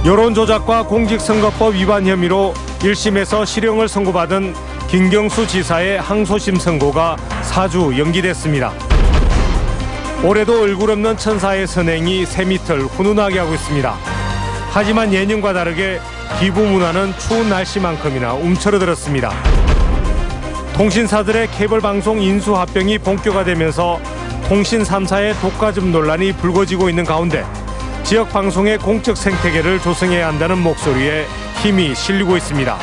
여론조작과 공직선거법 위반 혐의로 1심에서 실형을 선고받은 김경수 지사의 항소심 선고가 4주 연기됐습니다. 올해도 얼굴 없는 천사의 선행이 새밑을 훈훈하게 하고 있습니다. 하지만 예년과 다르게 기부 문화는 추운 날씨만큼이나 움츠러들었습니다. 통신사들의 케이블 방송 인수 합병이 본격화되면서 통신 3사의 독과점 논란이 불거지고 있는 가운데 지역 방송의 공적 생태계를 조성해야 한다는 목소리에 힘이 실리고 있습니다.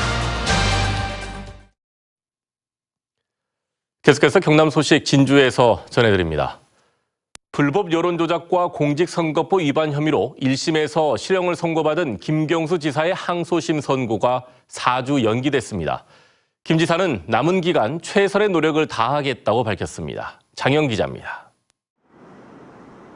계속해서 경남 소식 진주에서 전해드립니다. 불법 여론조작과 공직선거법 위반 혐의로 1심에서 실형을 선고받은 김경수 지사의 항소심 선고가 4주 연기됐습니다. 김 지사는 남은 기간 최선의 노력을 다하겠다고 밝혔습니다. 장영 기자입니다.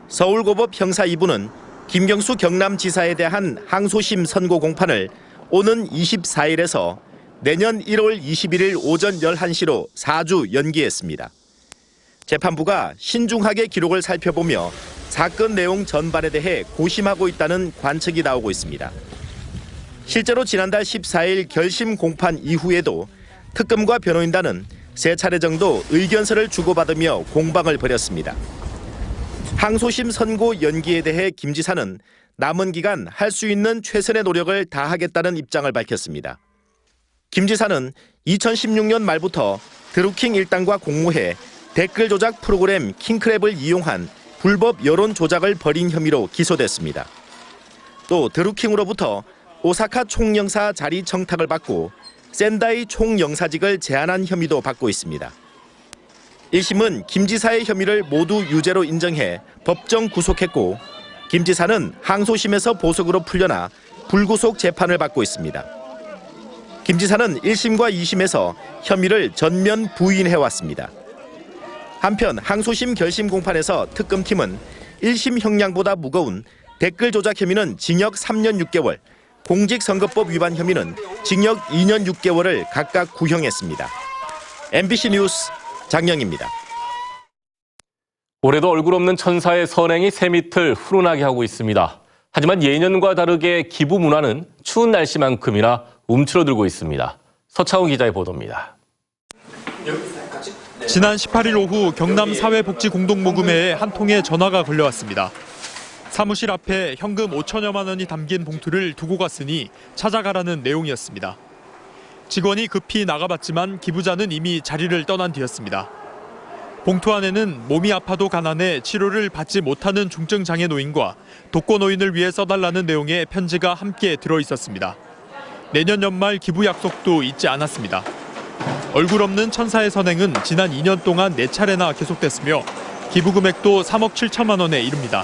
서울고법 형사 2부는 김경수 경남지사에 대한 항소심 선고 공판을 오는 24일에서 내년 1월 21일 오전 11시로 4주 연기했습니다. 재판부가 신중하게 기록을 살펴보며 사건 내용 전반에 대해 고심하고 있다는 관측이 나오고 있습니다. 실제로 지난달 14일 결심 공판 이후에도 특검과 변호인단은 3차례 정도 의견서를 주고받으며 공방을 벌였습니다. 항소심 선고 연기에 대해 김 지사는 남은 기간 할 수 있는 최선의 노력을 다하겠다는 입장을 밝혔습니다. 김 지사는 2016년 말부터 드루킹 일당과 공모해 댓글 조작 프로그램 킹크랩을 이용한 불법 여론 조작을 벌인 혐의로 기소됐습니다. 또 드루킹으로부터 오사카 총영사 자리 청탁을 받고 센다이 총영사직을 제안한 혐의도 받고 있습니다. 1심은 김 지사의 혐의를 모두 유죄로 인정해 법정 구속했고 김 지사는 항소심에서 보석으로 풀려나 불구속 재판을 받고 있습니다. 김 지사는 1심과 2심에서 혐의를 전면 부인해왔습니다. 한편 항소심 결심 공판에서 특검팀은 1심 형량보다 무거운 댓글 조작 혐의는 징역 3년 6개월, 공직선거법 위반 혐의는 징역 2년 6개월을 각각 구형했습니다. MBC 뉴스 장영입니다. 올해도 얼굴 없는 천사의 선행이 새밑을 훈훈하게 하고 있습니다. 하지만 예년과 다르게 기부 문화는 추운 날씨만큼이나 움츠러들고 있습니다. 서차훈 기자의 보도입니다. 지난 18일 오후 경남 사회복지공동모금회에 한 통의 전화가 걸려왔습니다. 사무실 앞에 현금 5천여만 원이 담긴 봉투를 두고 갔으니 찾아가라는 내용이었습니다. 직원이 급히 나가봤지만 기부자는 이미 자리를 떠난 뒤였습니다. 봉투 안에는 몸이 아파도 가난해 치료를 받지 못하는 중증장애 노인과 독거노인을 위해 써달라는 내용의 편지가 함께 들어있었습니다. 내년 연말 기부 약속도 잊지 않았습니다. 얼굴 없는 천사의 선행은 지난 2년 동안 4차례나 계속됐으며 기부 금액도 3억 7천만 원에 이릅니다.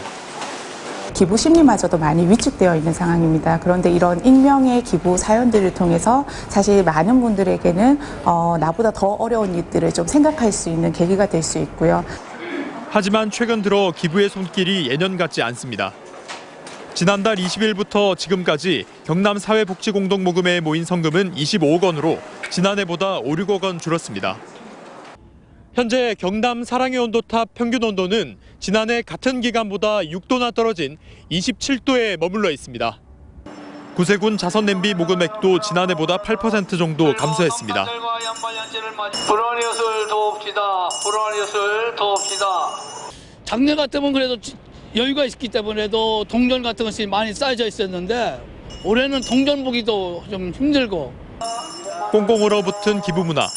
기부 심리마저도 많이 위축되어 있는 상황입니다. 그런데 이런 익명의 기부 사연들을 통해서 사실 많은 분들에게는 나보다 더 어려운 일들을 좀 생각할 수 있는 계기가 될 수 있고요. 하지만 최근 들어 기부의 손길이 예년 같지 않습니다. 지난달 20일부터 지금까지 경남 사회복지공동모금회에 모인 성금은 25억 원으로 지난해보다 5, 6억 원 줄었습니다. 현재 경남 사랑의 온도탑 평균 온도는 지난해 같은 기간보다 6도나 떨어진 27도에 머물러 있습니다. 구세군 자선냄비 모금액도 지난해보다 8% 정도 감소했습니다. 불안한 것을 도웁시다. 불안한 것을 도웁시다. 작년 같으면 그래도 여유가 있기 때문에도 동전 같은 것이 많이 쌓여져 있었는데 올해는 동전 보기도 좀 힘들고. 꽁꽁 얼어붙은 기부 문화.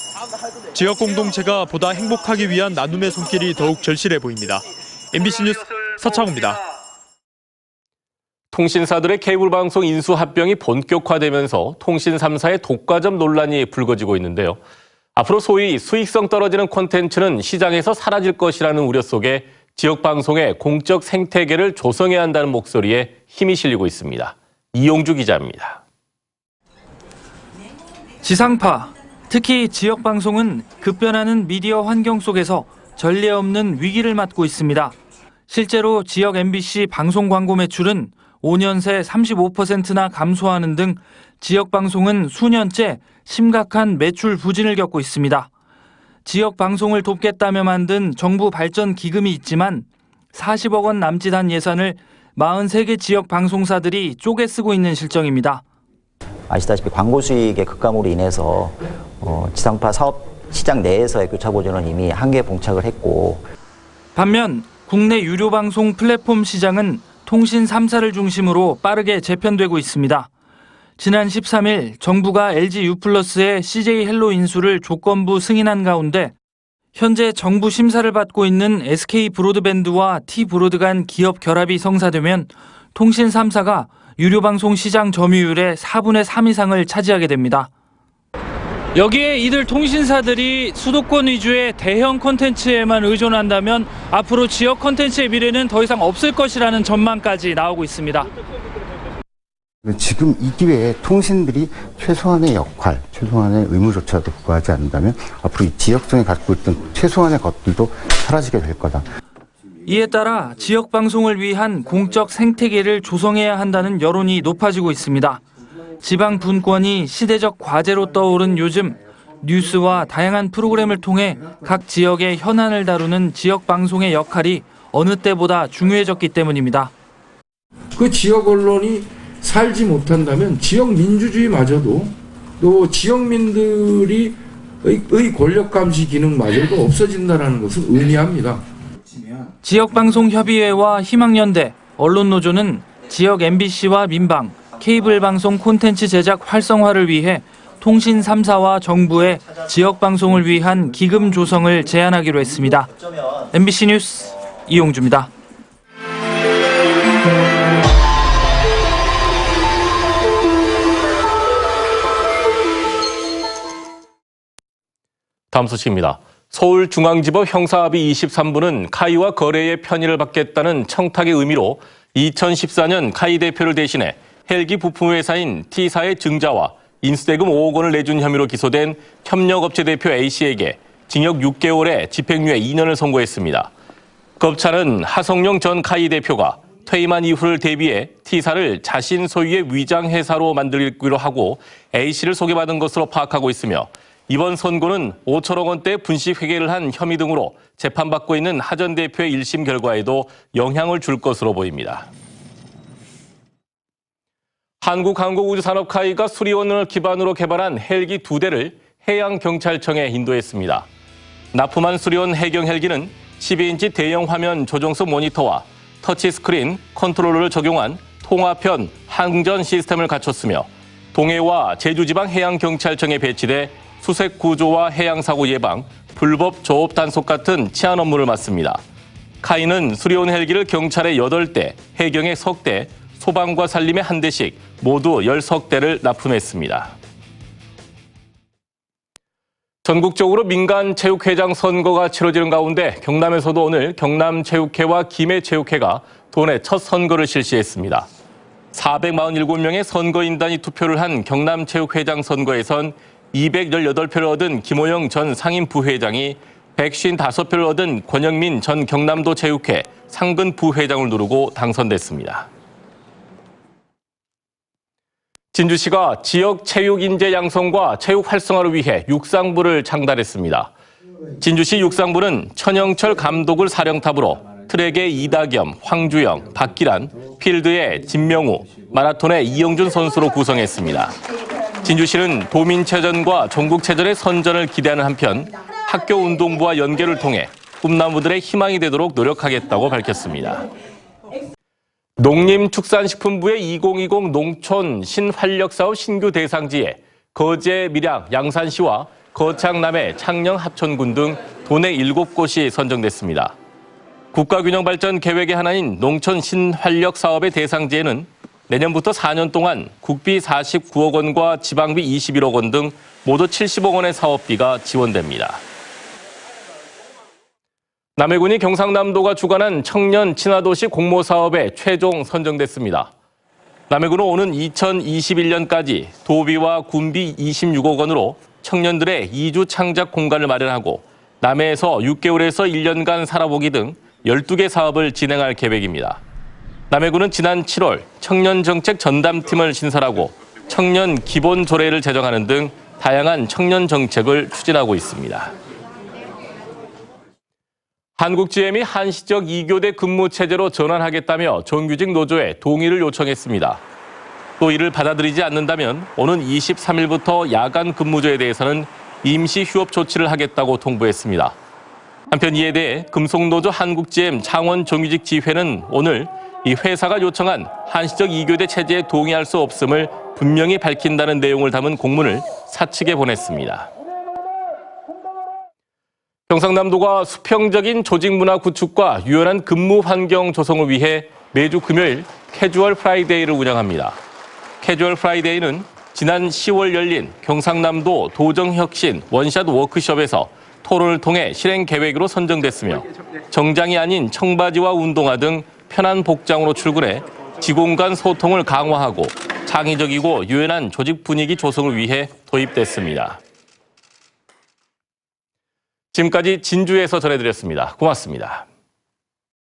지역 공동체가 보다 행복하기 위한 나눔의 손길이 더욱 절실해 보입니다. MBC 뉴스 서창우입니다. 통신사들의 케이블 방송 인수 합병이 본격화되면서 통신 3사의 독과점 논란이 불거지고 있는데요. 앞으로 소위 수익성 떨어지는 콘텐츠는 시장에서 사라질 것이라는 우려 속에 지역 방송의 공적 생태계를 조성해야 한다는 목소리에 힘이 실리고 있습니다. 이용주 기자입니다. 지상파, 특히 지역방송은 급변하는 미디어 환경 속에서 전례 없는 위기를 맞고 있습니다. 실제로 지역 MBC 방송 광고 매출은 5년 새 35%나 감소하는 등 지역방송은 수년째 심각한 매출 부진을 겪고 있습니다. 지역방송을 돕겠다며 만든 정부 발전 기금이 있지만 40억 원 남짓한 예산을 43개 지역 방송사들이 쪼개 쓰고 있는 실정입니다. 아시다시피 광고 수익의 급감으로 인해서 지상파 사업 시장 내에서의 교차 보조는 이미 한계에 봉착을 했고, 반면 국내 유료 방송 플랫폼 시장은 통신 3사를 중심으로 빠르게 재편되고 있습니다. 지난 13일 정부가 LG U+의 CJ 헬로 인수를 조건부 승인한 가운데 현재 정부 심사를 받고 있는 SK 브로드밴드와 T 브로드 간 기업 결합이 성사되면 통신 3사가 유료 방송 시장 점유율의 4분의 3 이상을 차지하게 됩니다. 여기에 이들 통신사들이 수도권 위주의 대형 콘텐츠에만 의존한다면 앞으로 지역 콘텐츠의 미래는 더 이상 없을 것이라는 전망까지 나오고 있습니다. 지금 이 기회에 통신들이 최소한의 역할, 최소한의 의무조차도 부과하지 않는다면 앞으로 이 지역성이 갖고 있던 최소한의 것들도 사라지게 될 거다. 이에 따라 지역 방송을 위한 공적 생태계를 조성해야 한다는 여론이 높아지고 있습니다. 지방 분권이 시대적 과제로 떠오른 요즘 뉴스와 다양한 프로그램을 통해 각 지역의 현안을 다루는 지역 방송의 역할이 어느 때보다 중요해졌기 때문입니다. 그 지역 언론이 살지 못한다면 지역 민주주의마저도 또 지역민들이 의 권력 감시 기능마저도 없어진다는 것을 의미합니다. 지역방송협의회와 희망연대, 언론노조는 지역 MBC와 민방, 케이블 방송 콘텐츠 제작 활성화를 위해 통신 3사와 정부에 지역방송을 위한 기금 조성을 제안하기로 했습니다. MBC 뉴스 이용주입니다. 다음 소식입니다. 서울중앙지법 형사합의 23부는 카이와 거래의 편의를 받겠다는 청탁의 의미로 2014년 카이 대표를 대신해 헬기 부품회사인 T사의 증자와 인수대금 5억 원을 내준 혐의로 기소된 협력업체 대표 A씨에게 징역 6개월에 집행유예 2년을 선고했습니다. 검찰은 하성룡 전 카이 대표가 퇴임한 이후를 대비해 T사를 자신 소유의 위장회사로 만들기로 하고 A씨를 소개받은 것으로 파악하고 있으며 이번 선고는 5천억 원대 분식 회계를 한 혐의 등으로 재판받고 있는 하 전 대표의 1심 결과에도 영향을 줄 것으로 보입니다. 한국항공우주산업카이가 수리원을 기반으로 개발한 헬기 2대를 해양경찰청에 인도했습니다. 납품한 수리원 해경 헬기는 12인치 대형 화면 조정석 모니터와 터치스크린 컨트롤러를 적용한 통합형 항전 시스템을 갖췄으며 동해와 제주지방해양경찰청에 배치돼 수색 구조와 해양사고 예방, 불법 조업 단속 같은 치안 업무를 맡습니다. 카이는 수리원 헬기를 경찰에 8대, 해경에 3대, 소방과 산림에 1대씩 모두 13대를 납품했습니다. 전국적으로 민간체육회장 선거가 치러지는 가운데 경남에서도 오늘 경남체육회와 김해체육회가 도내 첫 선거를 실시했습니다. 447명의 선거인단이 투표를 한 경남체육회장 선거에선 218표를 얻은 김호영 전 상임부회장이 155표를 얻은 권영민 전 경남도 체육회 상근 부회장을 누르고 당선됐습니다. 진주시가 지역 체육 인재 양성과 체육 활성화를 위해 육상부를 창단했습니다. 진주시 육상부는 천영철 감독을 사령탑으로 트랙의 이다겸, 황주영, 박기란, 필드의 진명우, 마라톤의 이영준 선수로 구성했습니다. 진주시는 도민체전과 전국체전의 선전을 기대하는 한편 학교 운동부와 연계를 통해 꿈나무들의 희망이 되도록 노력하겠다고 밝혔습니다. 농림축산식품부의 2020 농촌 신활력사업 신규 대상지에 거제, 밀양, 양산시와 거창, 남해, 창녕, 합천군 등 도내 7곳이 선정됐습니다. 국가균형발전 계획의 하나인 농촌 신활력 사업의 대상지에는 내년부터 4년 동안 국비 49억 원과 지방비 21억 원 등 모두 70억 원의 사업비가 지원됩니다. 남해군이 경상남도가 주관한 청년 친화도시 공모 사업에 최종 선정됐습니다. 남해군은 오는 2021년까지 도비와 군비 26억 원으로 청년들의 이주 창작 공간을 마련하고 남해에서 6개월에서 1년간 살아보기 등 12개 사업을 진행할 계획입니다. 남해군은 지난 7월 청년정책 전담팀을 신설하고 청년 기본 조례를 제정하는 등 다양한 청년 정책을 추진하고 있습니다. 한국GM이 한시적 2교대 근무 체제로 전환하겠다며 정규직 노조에 동의를 요청했습니다. 또 이를 받아들이지 않는다면 오는 23일부터 야간 근무제에 대해서는 임시 휴업 조치를 하겠다고 통보했습니다. 한편 이에 대해 금속노조 한국GM 창원 정규직 지회는 오늘 이 회사가 요청한 한시적 2교대 체제에 동의할 수 없음을 분명히 밝힌다는 내용을 담은 공문을 사측에 보냈습니다. 경상남도가 수평적인 조직문화 구축과 유연한 근무 환경 조성을 위해 매주 금요일 캐주얼 프라이데이를 운영합니다. 캐주얼 프라이데이는 지난 10월 열린 경상남도 도정혁신 원샷 워크숍에서 토론을 통해 실행 계획으로 선정됐으며 정장이 아닌 청바지와 운동화 등 편한 복장으로 출근해 직원 간 소통을 강화하고 창의적이고 유연한 조직 분위기 조성을 위해 도입됐습니다. 지금까지 진주에서 전해드렸습니다. 고맙습니다.